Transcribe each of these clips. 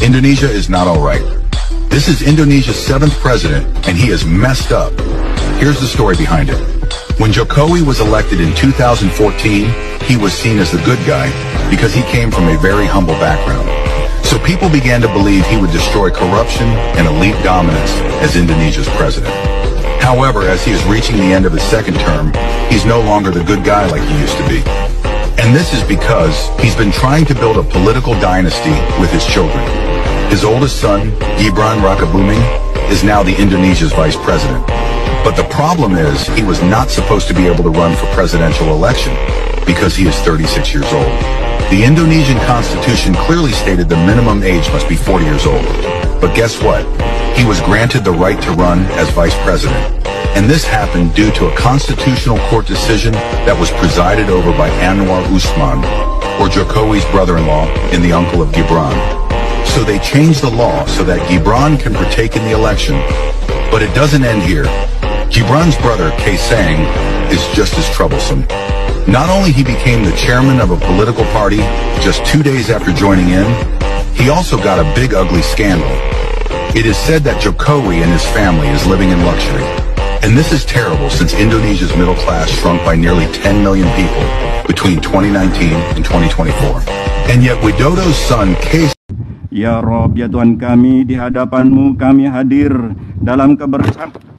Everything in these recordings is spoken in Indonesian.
Indonesia is not all right. This is Indonesia's 7th president, and he is messed up. Here's the story behind it. When Jokowi was elected in 2014, he was seen as the good guy because he came from a very humble background. So people began to believe he would destroy corruption and elite dominance as Indonesia's president. However, as he is reaching the end of his second term, he's no longer the good guy like he used to be. And this is because he's been trying to build a political dynasty with his children. His oldest son, Gibran Rakabuming, is now the Indonesia's vice president. But the problem is he was not supposed to be able to run for presidential election because he is 36 years old. The Indonesian constitution clearly stated the minimum age must be 40 years old. But guess what? He was granted the right to run as vice president. And this happened due to a constitutional court decision that was presided over by Anwar Usman, or Jokowi's brother-in-law and the uncle of Gibran. So they changed the law so that Gibran can partake in the election. But it doesn't end here. Gibran's brother, Kaesang, is just as troublesome. Not only he became the chairman of a political party just 2 days after joining in, he also got a big ugly scandal. It is said that Jokowi and his family is living in luxury. And this is terrible since Indonesia's middle class shrunk by nearly 10 million people between 2019 and 2024. And yet Widodo's son, Kaesang... Ya Rob, ya Tuhan kami, di hadapan-Mu kami hadir dalam kebersamaan.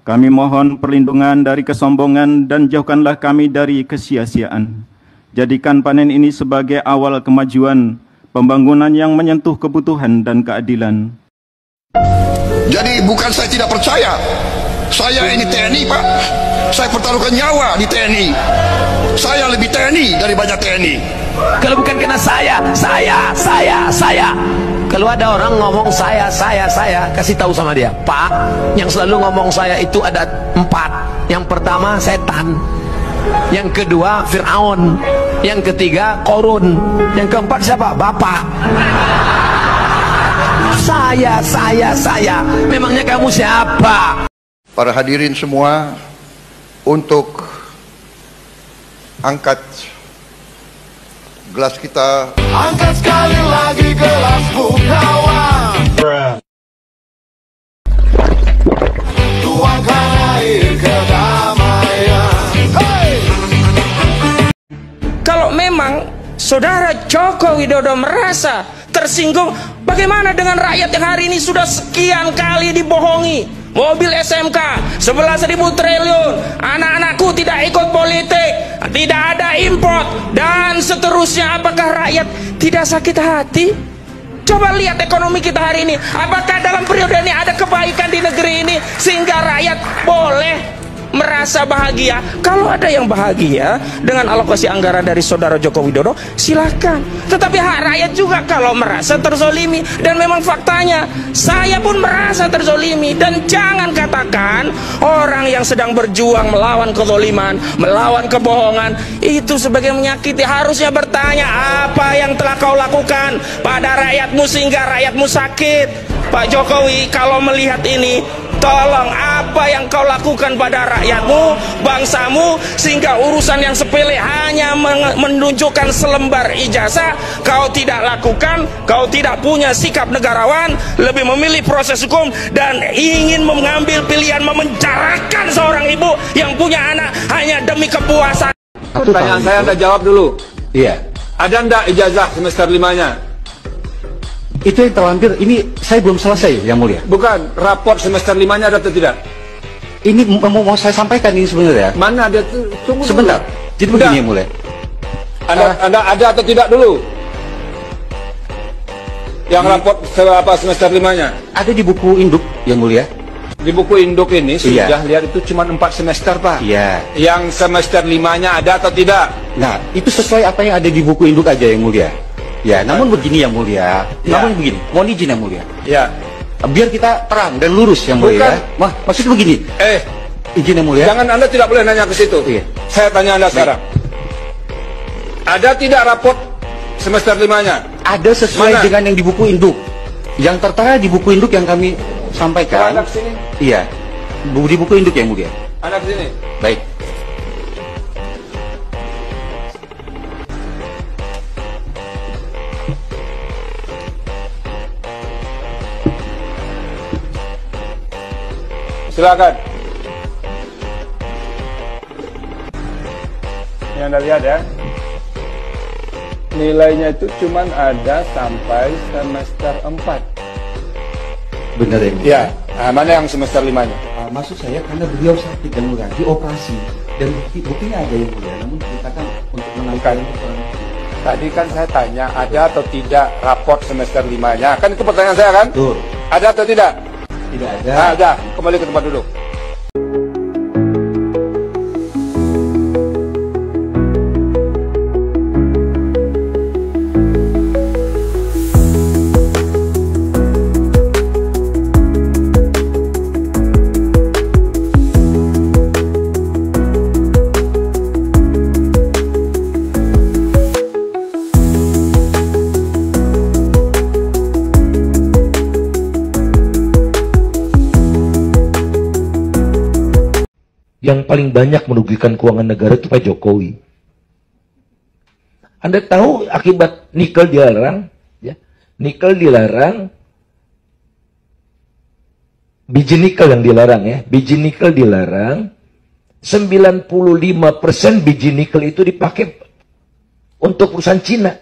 Kami mohon perlindungan dari kesombongan dan jauhkanlah kami dari kesia-siaan. Jadikan panen ini sebagai awal kemajuan, pembangunan yang menyentuh kebutuhan dan keadilan. Jadi bukan saya tidak percaya. Saya ini TNI, Pak. Saya pertaruhkan nyawa di TNI. Saya lebih TNI dari banyak TNI. Kalau bukan karena saya. Kalau ada orang ngomong saya, kasih tahu sama dia, Pak, yang selalu ngomong saya itu ada 4. Yang pertama setan, yang kedua Fir'aun, yang ketiga Korun, yang keempat siapa? Bapak. Saya. Memangnya kamu siapa? Para hadirin semua, untuk angkat gelas kita. Angkat sekali lagi gelasmu kawan. Tuangkan air kedamaian. Hey! Kalau memang Saudara Joko Widodo merasa tersinggung, bagaimana dengan rakyat yang hari ini sudah sekian kali dibohongi? Mobil SMK 11.000 triliun, anak-anakku tidak ikut politik, tidak ada import, dan seterusnya. Apakah rakyat tidak sakit hati? Coba lihat ekonomi kita hari ini. Apakah dalam periode ini ada kebaikan di negeri ini sehingga rakyat boleh merasa bahagia? Kalau ada yang bahagia dengan alokasi anggaran dari Saudara Joko Widodo, silakan. Tetapi hak rakyat juga kalau merasa terzolimi. Dan memang faktanya saya pun merasa terzolimi. Dan jangan katakan orang yang sedang berjuang melawan kezoliman, melawan kebohongan itu sebagai menyakiti. Harusnya bertanya, apa yang telah kau lakukan pada rakyatmu sehingga rakyatmu sakit? Pak Jokowi, kalau melihat ini, tolong apa yang kau lakukan pada rakyatmu, bangsamu, sehingga urusan yang sepele hanya menunjukkan selembar ijazah kau tidak lakukan. Kau tidak punya sikap negarawan, lebih memilih proses hukum dan ingin mengambil pilihan memenjarakan seorang ibu yang punya anak hanya demi kepuasan. Pertanyaan saya Anda jawab dulu. Iya. Ada enggak ijazah semester 5-nya? Itu yang terlampir, ini saya belum selesai, Yang Mulia. Bukan, raport semester 5-nya ada atau tidak? Ini mau saya sampaikan ini sebenarnya. Mana ada? Tunggu sebentar. Dulu. Jadi begini, Yang Mulia. Anda ada atau tidak dulu? Yang raport semester 5-nya? Ada di buku induk, Yang Mulia. Di buku induk ini sudah lihat itu cuma 4 semester, Pak. Iya. Yang semester 5-nya ada atau tidak? Nah, itu sesuai apa yang ada di buku induk aja, Yang Mulia. Ya, namun begini Yang Mulia, namun begini, mohon izin Yang Mulia. Ya. Biar kita terang dan lurus Yang Mulia. Maksudnya begini. Izin Yang Mulia. Jangan Anda tidak boleh nanya ke situ. Iya. Saya tanya Anda sekarang. Ada tidak raport semester 5-nya? Ada sesuai dengan yang di buku induk. Yang tertera di buku induk yang kami sampaikan. Anda kesini? Iya. Di buku induk Yang Mulia. Anda kesini. Baik. Silakan. Yang Anda lihat ya, nilainya itu cuman ada sampai semester 4. Benar ya? Ya, mana yang semester 5-nya? Maksud saya karena beliau sakit dan mulia, dioperasi dan buktinya ada yang mulia, namun kita kan untuk menangkan Tadi kan saya tanya ada atau tidak raport semester 5-nya, kan itu pertanyaan saya kan? Betul. Ada atau tidak? Tidak ada. Ada. Kembali ke tempat duduk. Yang paling banyak merugikan keuangan negara itu Pak Jokowi. Anda tahu akibat nikel dilarang, ya? Nikel dilarang, biji nikel yang dilarang ya, biji nikel dilarang, 95% biji nikel itu dipakai untuk perusahaan Cina.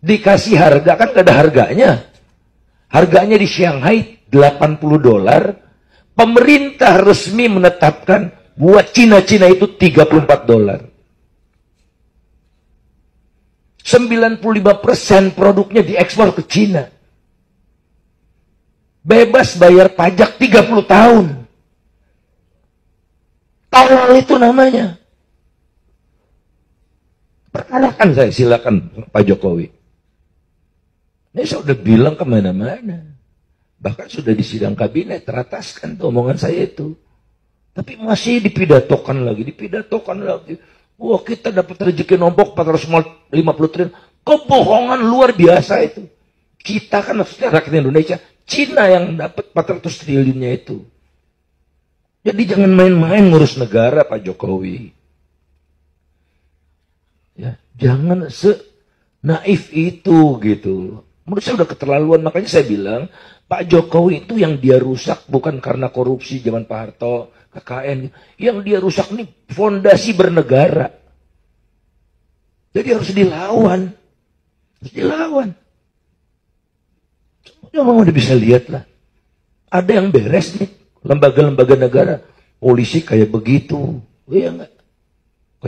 Dikasih harga, kan gak ada harganya. Harganya di Shanghai $80. Pemerintah resmi menetapkan buat Cina-Cina itu $34. 95% produknya diekspor ke Cina. Bebas bayar pajak 30 tahun. Tolol itu namanya. Perkarakan saya, silakan Pak Jokowi. Ini saya udah bilang kemana-mana. Bahkan sudah di sidang kabinet, terataskan tuh omongan saya itu. Tapi masih dipidatokan lagi. Wah, kita dapat rezeki nombok 450 triliun. Kebohongan luar biasa itu. Kita kan maksudnya rakyat Indonesia, Cina yang dapat 400 triliunnya itu. Jadi jangan main-main ngurus negara Pak Jokowi. Ya, jangan se-naif itu gitu. Menurut saya udah keterlaluan, makanya saya bilang Pak Jokowi itu yang dia rusak bukan karena korupsi zaman Pak Harto, KKN. Yang dia rusak nih fondasi bernegara. Jadi harus dilawan. Memang udah bisa lihat lah. Ada yang beres nih. Lembaga-lembaga negara. Polisi kayak begitu. Iya enggak?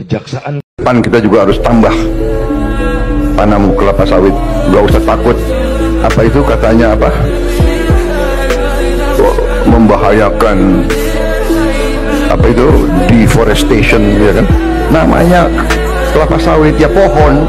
Kejaksaan. Depan kita juga harus tambah tanam kelapa sawit. Gak usah takut. Apa itu katanya apa? Membahayakan apa itu deforestation, ya kan? Namanya kelapa sawit ya pohon.